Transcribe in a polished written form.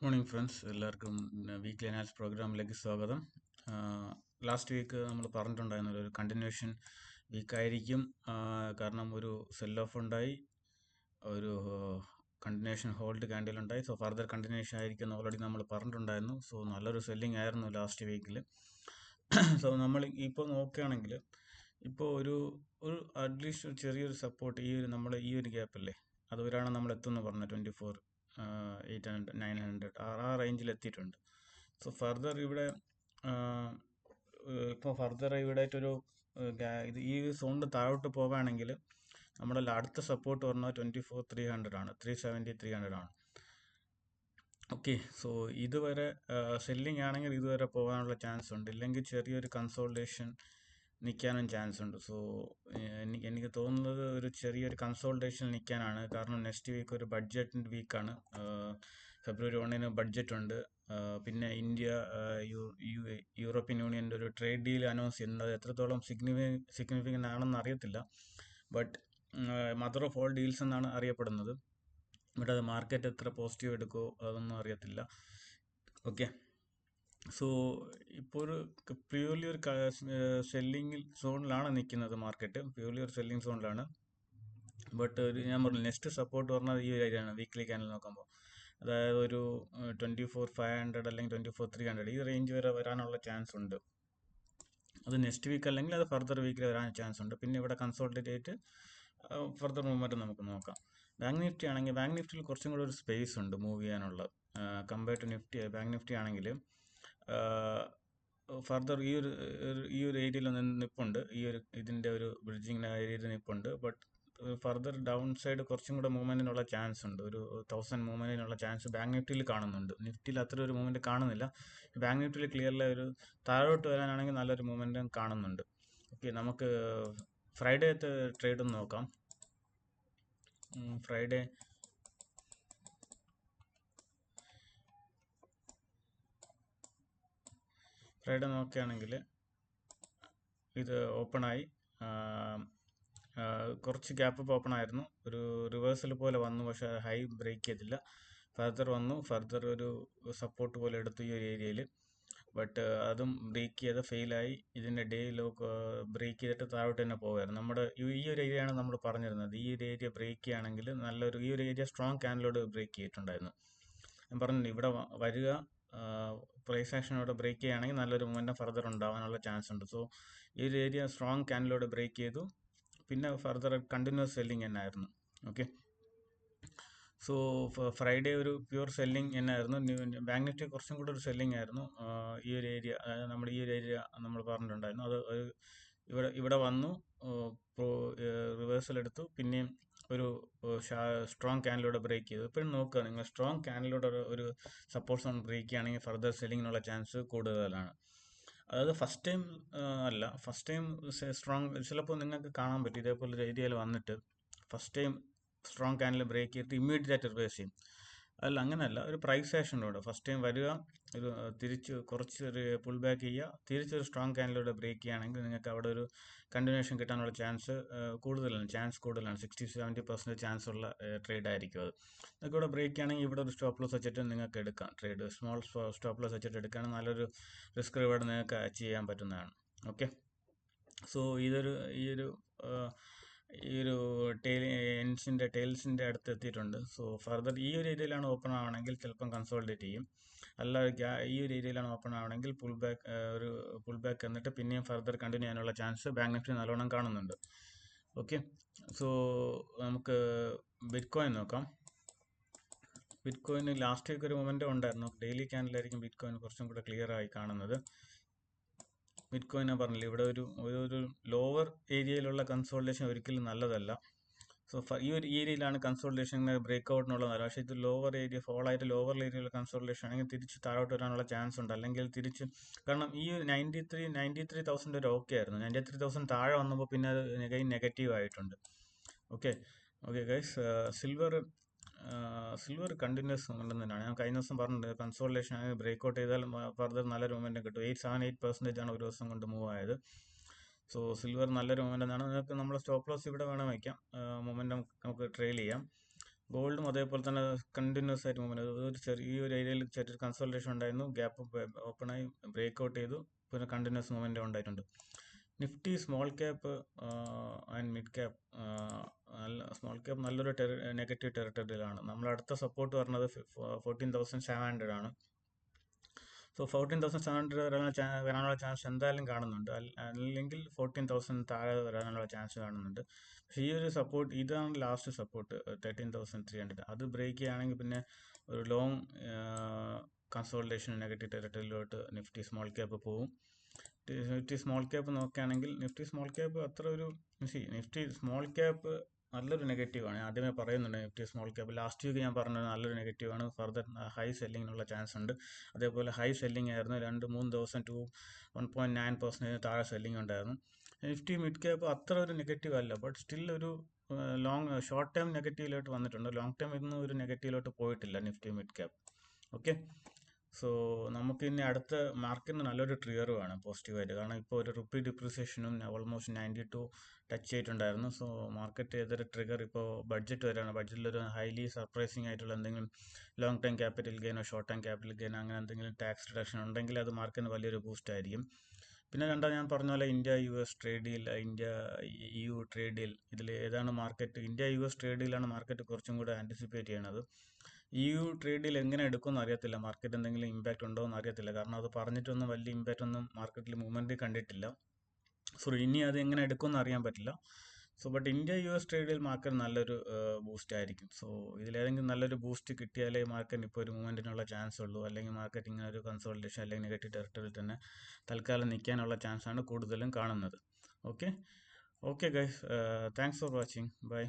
Morning friends, എല്ലാവർക്കും weekly analysis പ്രോഗ്രാമിലേക്ക് സ്വാഗതം. ലാസ്റ്റ് വീക്ക് നമ്മൾ പറഞ്ഞിട്ടുണ്ടായിരുന്ന ഒരു കണ്ടിന്യൂഷൻ വീക്കായിരിക്കും. കാരണം ഒരു സെൽ ഓഫ് ഉണ്ടായി, ഒരു കണ്ടിന്യൂഷൻ ഹോൾഡ് ക്യാൻഡിൽ ഉണ്ടായി. സോ ഫർദർ കണ്ടിന്യൂഷൻ ആയിരിക്കും ഓൾറെഡി നമ്മൾ പറഞ്ഞിട്ടുണ്ടായിരുന്നു. സോ നല്ലൊരു സെല്ലിംഗ് ആയിരുന്നു ലാസ്റ്റ് വീക്കിൽ. സോ നമ്മൾ ഇപ്പോൾ നോക്കുകയാണെങ്കിൽ ഇപ്പോൾ ഒരു അറ്റ്ലീസ്റ്റ് ഒരു ചെറിയൊരു സപ്പോർട്ട് നമ്മുടെ ഈ ഒരു ഗ്യാപ്പല്ലേ, അതുവരെയാണ് നമ്മൾ എത്തുമെന്ന് പറഞ്ഞത് 24,800 900 ആ റേഞ്ചിൽ എത്തിയിട്ടുണ്ട്. സോ ഫർദർ ഇവിടെ ഇപ്പോൾ ഫർദർ ഇവിടെ ഒരു ഇത് ഈ സോണിൻ്റെ താഴോട്ട് പോവുകയാണെങ്കിൽ നമ്മുടെ അടുത്ത സപ്പോർട്ട് പറഞ്ഞാൽ 24,300 ആണ്, 370 300 ആണ്. ഓക്കെ, സോ ഇതുവരെ സെല്ലിംഗ് ആണെങ്കിൽ ഇതുവരെ പോകാനുള്ള ചാൻസ് ഉണ്ട്, ഇല്ലെങ്കിൽ ചെറിയൊരു കൺസോൾട്ടേഷൻ നിൽക്കാനും ചാൻസ് ഉണ്ട്. സോ എനിക്ക് തോന്നുന്നത് ഒരു ചെറിയൊരു കൺസോൾട്ടേഷൻ നിൽക്കാനാണ്. കാരണം നെക്സ്റ്റ് വീക്ക് ഒരു ബഡ്ജറ്റിൻ്റെ വീക്കാണ്. ഫെബ്രുവരി 1 ബഡ്ജറ്റ് ഉണ്ട്. പിന്നെ ഇന്ത്യ യൂറോപ്യൻ യൂണിയൻ്റെ ഒരു ട്രേഡ് ഡീൽ അനൗൺസ് ചെയ്യുന്നത് എത്രത്തോളം സിഗ്നിഫിക്കൻ്റ് ആണെന്ന് അറിയത്തില്ല. But mother of all deals എന്നാണ് അറിയപ്പെടുന്നത്. ബട്ട് അത് മാർക്കറ്റ് എത്ര പോസിറ്റീവ് എടുക്കുമോ അതൊന്നും അറിയത്തില്ല. ഓക്കെ, സോ ഇപ്പോൾ ഒരു പ്യൂർലി ഒരു സെല്ലിംഗ് സോണിലാണ് നിൽക്കുന്നത് മാർക്കറ്റ്, പ്യൂർലി ഒരു സെല്ലിംഗ് സോണിലാണ്. ബട്ട് ഞാൻ പറഞ്ഞു നെക്സ്റ്റ് സപ്പോർട്ട് പറഞ്ഞാൽ ഈ ഏരിയയാണ്. വീക്ക്ലി ക്യാൻഡിൽ നോക്കുമ്പോൾ അതായത് ഒരു 24,500 അല്ലെങ്കിൽ 24,300 ഈ റേഞ്ച് വരെ വരാനുള്ള ചാൻസ് ഉണ്ട്. അത് നെക്സ്റ്റ് വീക്ക് അല്ലെങ്കിൽ അത് ഫർദർ വീക്കിൽ വരാൻ ചാൻസ് ഉണ്ട്. പിന്നെ ഇവിടെ കൺസോൾട്ടേറ്റ് ചെയ്തിട്ട് ഫർദർ മൂവ്മെൻറ്റ് നമുക്ക് നോക്കാം. ബാങ്ക് നിഫ്റ്റി ആണെങ്കിൽ ബാങ്ക് നിഫ്റ്റിയിൽ കുറച്ചും കൂടെ ഒരു സ്പേസ് ഉണ്ട് മൂവ് ചെയ്യാനുള്ള compare to nifty. Bank nifty ആണെങ്കിൽ ഫർദർ ഈ ഒരു ഏരിയയിൽ നിൽപ്പുണ്ട്, ഇതിൻ്റെ ഒരു ബ്രിഡ്ജിങ് ഏരിയയിൽ നിൽപ്പുണ്ട്. ബട്ട് ഫർദർ ഡൗൺ സൈഡ് കുറച്ചും കൂടെ മൂവ്മെൻറ്റിനുള്ള ചാൻസ് ഉണ്ട്. ഒരു 1000 മൂവ്മെൻറ്റിനുള്ള ചാൻസ് ബാങ്ക് നിഫ്റ്റിയിൽ കാണുന്നുണ്ട്. നിഫ്റ്റിയിൽ അത്ര ഒരു മൂവ്മെൻറ്റ് കാണുന്നില്ല. ബാങ്ക് നിഫ്റ്റിയിൽ ക്ലിയർലി ഒരു താഴോട്ട് വരാനാണെങ്കിൽ നല്ലൊരു മൂവ്മെൻറ്റും കാണുന്നുണ്ട്. ഓക്കെ, നമുക്ക് ഫ്രൈഡേത്തെ ട്രേഡ് ഒന്ന് നോക്കാം. ഫ്രൈഡേ നോക്കുകയാണെങ്കിൽ ഇത് ഓപ്പണായി, കുറച്ച് ഗ്യാപ്പ് അപ്പ് ഓപ്പൺ ആയിരുന്നു, ഒരു റിവേഴ്സൽ പോലെ വന്നു, പക്ഷേ ഹൈ ബ്രേക്ക് ചെയ്തില്ല. ഫർദർ വന്നു, ഫർദർ ഒരു സപ്പോർട്ട് പോലെ എടുത്തു ഈ ഒരു ഏരിയയിൽ. ബട്ട് അതും ബ്രേക്ക് ചെയ്ത് ഫെയിലായി. ഇതിൻ്റെ ഡേ ലോക്ക് ബ്രേക്ക് ചെയ്തിട്ട് താഴോട്ട് തന്നെ പോകുമായിരുന്നു. നമ്മുടെ ഈ ഒരു ഏരിയയാണ് നമ്മൾ പറഞ്ഞിരുന്നത്. ഈ ഒരു ഏരിയ ബ്രേക്ക് ചെയ്യുകയാണെങ്കിൽ നല്ലൊരു ഈ ഒരു ഏരിയ സ്ട്രോങ് ക്യാൻഡിലോട് ബ്രേക്ക് ചെയ്തിട്ടുണ്ടായിരുന്നു. ഞാൻ പറഞ്ഞില്ല ഇവിടെ വരിക, പ്രൈസ് ആക്ഷനോടെ ബ്രേക്ക് ചെയ്യുകയാണെങ്കിൽ നല്ലൊരു മൂവ്മെൻറ്റം ഫർദർ ഉണ്ടാവാനുള്ള ചാൻസ് ഉണ്ട്. സോ ഈ ഒരു ഏരിയ സ്ട്രോങ് ക്യാൻഡിലോട് ബ്രേക്ക് ചെയ്തു, പിന്നെ ഫർദർ കണ്ടിന്യൂസ് സെല്ലിങ് തന്നെ ആയിരുന്നു. ഓക്കെ, സോ ഫ്രൈഡേ ഒരു പ്യൂർ സെല്ലിംഗ് എന്നായിരുന്നു. ബാങ്ക് നിഫ്റ്റി കുറച്ചും കൂടെ ഒരു സെല്ലിംഗ് ആയിരുന്നു. ഈ ഒരു ഏരിയ, അതായത് നമ്മുടെ ഈ ഒരു ഏരിയ നമ്മൾ പറഞ്ഞിട്ടുണ്ടായിരുന്നു, അത് ഇവിടെ വന്നു, റിവേഴ്സൽ എടുത്തു, പിന്നെയും ഒരു സ്ട്രോങ് ക്യാൻഡിലൂടെ ബ്രേക്ക് ചെയ്തു. ഇപ്പോഴും നോക്കുക, നിങ്ങൾ സ്ട്രോങ് ക്യാൻഡിലൂടെ ഒരു സപ്പോർട്ട് സോൺ ബ്രേക്ക് ചെയ്യുകയാണെങ്കിൽ ഫർദർ സെല്ലിങ്ങിനുള്ള ചാൻസ് കൂടുതലാണ്. അതായത് ഫസ്റ്റ് ടൈം അല്ല, ഫസ്റ്റ് ടൈം സ്ട്രോങ് ചിലപ്പോൾ നിങ്ങൾക്ക് കാണാൻ പറ്റും ഇതേപോലെ ഒരു ഏരിയയിൽ വന്നിട്ട് first time strong candle break ചെയ്തിട്ട് ഇമ്മീഡിയറ്റ് ആയിട്ട് റിവേഴ്സ് ചെയ്യും. അല്ല, അങ്ങനെയല്ല, ഒരു പ്രൈസ് ആക്ഷനിലൂടെ ഫസ്റ്റ് ടൈം വരിക, ഒരു തിരിച്ച് കുറച്ചൊരു പുൾ ബാക്ക് ചെയ്യുക, തിരിച്ചൊരു സ്ട്രോങ് ക്യാൻഡിലൂടെ ബ്രേക്ക് ചെയ്യുകയാണെങ്കിൽ നിങ്ങൾക്ക് അവിടെ ഒരു കണ്ടിന്യൂഷൻ കിട്ടാനുള്ള ചാൻസ് കൂടുതലാണ്. 60-70% ചാൻസ് ഉള്ള ട്രേഡ് ആയിരിക്കും അത്. നിങ്ങൾക്ക് ഇവിടെ ബ്രേക്ക് ചെയ്യുകയാണെങ്കിൽ ഇവിടെ ഒരു സ്റ്റോപ്പ് ലോസ് വെച്ചിട്ട് നിങ്ങൾക്ക് എടുക്കാം. ട്രേഡ് സ്മോൾ സ്റ്റോപ്പ് ലോസ് വെച്ചിട്ട് എടുക്കുകയാണെങ്കിൽ നല്ലൊരു റിസ്ക് റിവാർഡ് നിങ്ങൾക്ക് അച്ചീവ് ചെയ്യാൻ പറ്റുന്നതാണ്. ഓക്കെ, സോ ഈ ഒരു ടെയിൽസിൻ്റെ അടുത്ത് എത്തിയിട്ടുണ്ട്. സോ ഫർദർ ഈ ഒരു ഏരിയയിലാണ് ഓപ്പൺ ആവണമെങ്കിൽ ചിലപ്പം കൺസോൾട്ടേറ്റ് ചെയ്യും. അല്ല, ഈ ഒരു ഏരിയയിലാണ് ഓപ്പൺ ആവണമെങ്കിൽ പുൾ ബാക്ക് എന്നിട്ട് പിന്നെയും ഫർദർ കണ്ടിന്യൂ ചെയ്യാനുള്ള ചാൻസ് ബാങ്ക് നിഫ്റ്റി നല്ലോണം കാണുന്നുണ്ട്. ഓക്കെ, സോ നമുക്ക് ബിറ്റ് കോയിൻ നോക്കാം. ബിറ്റ് കോയിന് ലാസ്റ്റ് വീക്ക് ഒരു മൊമെൻറ്റം ഉണ്ടായിരുന്നു. ഡെയിലി ക്യാൻഡിലായിരിക്കും ബിറ്റ് കോയിൻ കുറച്ചും കൂടെ ക്ലിയർ ആയി കാണുന്നത്. ബിറ്റ് കോയിൻ പറഞ്ഞില്ല, ഇവിടെ ഒരു ലോവർ ഏരിയയിലുള്ള കൺസോൾട്ടേഷൻ ഒരിക്കലും നല്ലതല്ല. സോ ഈ ഒരു ഏരിയയിലാണ് കൺസോൾട്ടേഷൻ ബ്രേക്ക് ഔട്ടിനുള്ളതല്ല. പക്ഷേ ഇത് ലോവർ ഏരിയ ഫോൾ ആയിട്ട് ലോവർ ഏരിയയിലുള്ള കൺസോൾട്ടേഷൻ ആണെങ്കിൽ തിരിച്ച് താഴോട്ട് വരാനുള്ള ചാൻസ് ഉണ്ട്. അല്ലെങ്കിൽ തിരിച്ച്, കാരണം ഈ 93,000 ഒരു ഓക്കെ ആയിരുന്നു. 93,000 താഴെ വന്നപ്പോൾ പിന്നെ അത് നെഗറ്റീവ് ആയിട്ടുണ്ട്. Okay guys, silver continuous movement തന്നെയാണ്. ഞാൻ കഴിഞ്ഞ ദിവസം പറഞ്ഞിട്ടുണ്ട്, കൺസോൾട്ടേഷൻ ബ്രേക്ക് ഔട്ട് ചെയ്താൽ ഫർദർ നല്ലൊരു മൂവ്മെൻറ്റ് കിട്ടും. 878% ആണ് ഒരു ദിവസം കൊണ്ട് മൂവ് ആയത്. സോ സിൽവർ നല്ലൊരു മൂവ്മെൻറ്റ് ആണ്. നിങ്ങൾക്ക് നമ്മുടെ സ്റ്റോപ്പ് ലോസ് ഇവിടെ വേണം വയ്ക്കാം, മൂവ്മെൻറ്റം നമുക്ക് ട്രെയിൽ ചെയ്യാം. ഗോൾഡും അതേപോലെ തന്നെ കണ്ടിന്യൂസ് ആയിട്ട് മൂവ്മെന്റ്, ഒരു ചെറിയൊരു ഏരിയയിൽ ചെറിയൊരു കൺസോൾട്ടേഷൻ ഉണ്ടായിരുന്നു, ഗ്യാപ്പ് ഓപ്പണായി ബ്രേക്ക് ഔട്ട് ചെയ്തു, പിന്നെ കണ്ടിന്യൂസ് മൂവ്മെന്റ് ഉണ്ടായിട്ടുണ്ട്. Nifty small cap and mid cap, small cap നല്ലൊരു നെഗറ്റീവ് ടെറിട്ടറിയിലാണ്. നമ്മൾ അടുത്ത സപ്പോർട്ട് പറഞ്ഞത് 14,700 ആണ്. സോ 14,700 വരാനുള്ള ചാൻസ് എന്തായാലും കാണുന്നുണ്ട്, അല്ലെങ്കിൽ 14,000 താഴെ വരാനുള്ള ചാൻസ് കാണുന്നുണ്ട്. പക്ഷേ ഈ ഒരു സപ്പോർട്ട്, ഇതാണ് ലാസ്റ്റ് സപ്പോർട്ട് 13,300. അത് ബ്രേക്ക് ചെയ്യുകയാണെങ്കിൽ പിന്നെ ഒരു ലോങ് കൺസോൾട്ടേഷൻ നെഗറ്റീവ് ടെറിട്ടറിയിലോട്ട് നിഫ്റ്റി സ്മോൾ ക്യാപ്പ് പോകും. നിഫ്റ്റി സ്മോൾ ക്യാപ്പ് നോക്കുകയാണെങ്കിൽ നിഫ്റ്റി സ്മോൾ ക്യാപ്പ് അത്ര ഒരു നിഫ്റ്റി സ്മോൾ ക്യാപ്പ് നല്ലൊരു നെഗറ്റീവാണ്. ഞാൻ ആദ്യമേ പറയുന്നുണ്ട്, Nifty small cap last week ഞാൻ പറഞ്ഞത് നല്ലൊരു നെഗറ്റീവാണ്. ഫർദർ ഹൈ സെല്ലിങ്ങിനുള്ള ചാൻസ് ഉണ്ട്. അതേപോലെ ഹൈ സെല്ലിംഗ് ആയിരുന്നു 2-3 ദിവസം 1.9% താഴെ സെല്ലിംഗ് ഉണ്ടായിരുന്നു. നിഫ്റ്റി മിഡ് ക്യാപ്പ് അത്ര ഒരു നെഗറ്റീവ് അല്ല, ബട്ട് സ്റ്റിൽ ഒരു ഷോർട്ട് ടൈം നെഗറ്റീവിലോട്ട് വന്നിട്ടുണ്ട്. ലോങ് ടൈം ഇന്നും ഒരു നെഗറ്റീവിലോട്ട് പോയിട്ടില്ല Nifty mid cap. Okay, so നമുക്ക് ഇനി അടുത്ത മാർക്കറ്റിന് നല്ലൊരു ട്രിഗർ വേണം പോസിറ്റീവായിട്ട്. കാരണം ഇപ്പോൾ ഒരു റുപ്പി ഡിപ്രിസിയേഷനും ഓൾമോസ്റ്റ് 92 ടച്ച് ചെയ്തിട്ടുണ്ടായിരുന്നു. സോ മാർക്കറ്റ് ഏതൊരു ട്രിഗർ ഇപ്പോൾ ബഡ്ജറ്റ് വരെയാണ്. ബഡ്ജറ്റിലൊരു ഹൈലി സർപ്രൈസിങ് ആയിട്ടുള്ള എന്തെങ്കിലും ലോങ് ടൈം ക്യാപിറ്റൽ ഗെയിനോ ഷോർട്ട് ടൈം ക്യാപിറ്റൽ ഗെയിനോ അങ്ങനെ എന്തെങ്കിലും ടാക്സ് റിഡക്ഷൻ ഉണ്ടെങ്കിൽ അത് മാർക്കറ്റിന് വലിയൊരു ബൂസ്റ്റ് ആയിരിക്കും. പിന്നെ ഞാൻ പറഞ്ഞ പോലെ India US trade deal, India EU trade deal, ഇതിൽ ഏതാണ് മാർക്കറ്റ്? ഇന്ത്യ US ട്രേഡ് ഡീലാണ് മാർക്കറ്റ് കുറച്ചും കൂടെ ആൻറ്റിസിപ്പേറ്റ് ചെയ്യണത്. EU ട്രേഡ് ഡീൽ എങ്ങനെ എടുക്കുമെന്ന് അറിയത്തില്ല, മാർക്കറ്റ് എന്തെങ്കിലും ഇമ്പാക്റ്റ് ഉണ്ടോ എന്ന് അറിയത്തില്ല. കാരണം അത് പറഞ്ഞിട്ടൊന്നും വലിയ ഇമ്പാക്റ്റ് ഒന്നും മാർക്കറ്റിൽ മൂവ്മെന്റ് കണ്ടിട്ടില്ല. സോ ഇനി അത് എങ്ങനെ എടുക്കുമെന്ന് അറിയാൻ പറ്റില്ല. So but India US trade deal market നല്ലൊരു ബൂസ്റ്റ് ആയിരിക്കും. സോ ഇതിലേതെങ്കിലും നല്ലൊരു ബൂസ്റ്റ് കിട്ടിയാലേ മാർക്കറ്റ് ഇപ്പോൾ ഒരു മൂവ്മെന്റിനുള്ള ചാൻസ് ഉള്ളൂ. അല്ലെങ്കിൽ മാർക്കറ്റ് ഇങ്ങനെ ഒരു കൺസോൾട്ടേഷൻ അല്ലെങ്കിൽ നെഗറ്റീവ് ടെറിട്ടറിയിൽ തന്നെ തൽക്കാലം നിൽക്കാനുള്ള ചാൻസ് ആണ് കൂടുതലും കാണുന്നത്. Okay guys, thanks for watching. By.